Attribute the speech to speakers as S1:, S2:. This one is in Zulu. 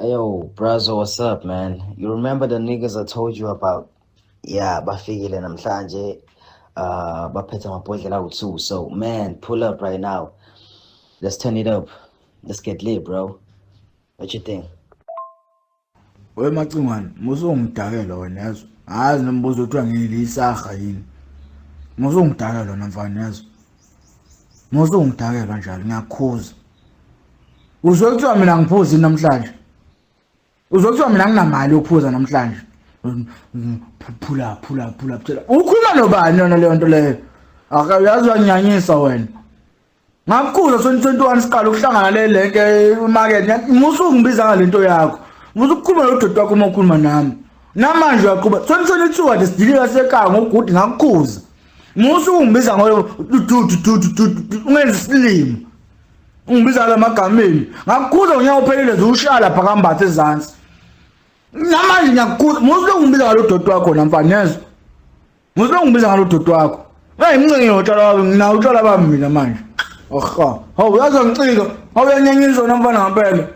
S1: Yo, Brazo, what's up, man? You remember the niggas I told you about? Yeah, bafikile namhlanje. Baphethe amabhodlela awu-2. So, man, pull up right now. Let's turn it up. Let's get lit, bro. What you think?
S2: Wemacingwane musungidakela wena yazo hazi nombuzo uthiwa ngilisaha yini musungidakela wena mfana yazo musungidakela njalo ngiyakhuza uzwe kuthiwa mina ngiphuzi namhlanje uzwe kuthiwa mina nginamali yokuphuza namhlanje phula phela ukhuluma nobani yona leyo nto leyo akayazi wanyanyisa wena ngakukhuza 2021 siqala ukuhlangana le lenke market musungibiza ngalento yakho musukukhuluma nododwa wakho ukhuluma nami namanje uyaqhuba 2022 kade sidilika sekhaya ngogudi ngakukhuza musungibiza ngoyo ungenza isilimo ungibiza lamagameni ngakukhuza unyaka uphelile ziwushala lapha kambathe ezantsi namanje ngiyakukhuza musungibiza ngalododwa wakho namfana yezo musungibiza ngalododwa wakho ngiyimncingi utshalo wami nginawo utshalo bami mina manje hawu yazi ngicika awuyanyanyiswa namfana ngempela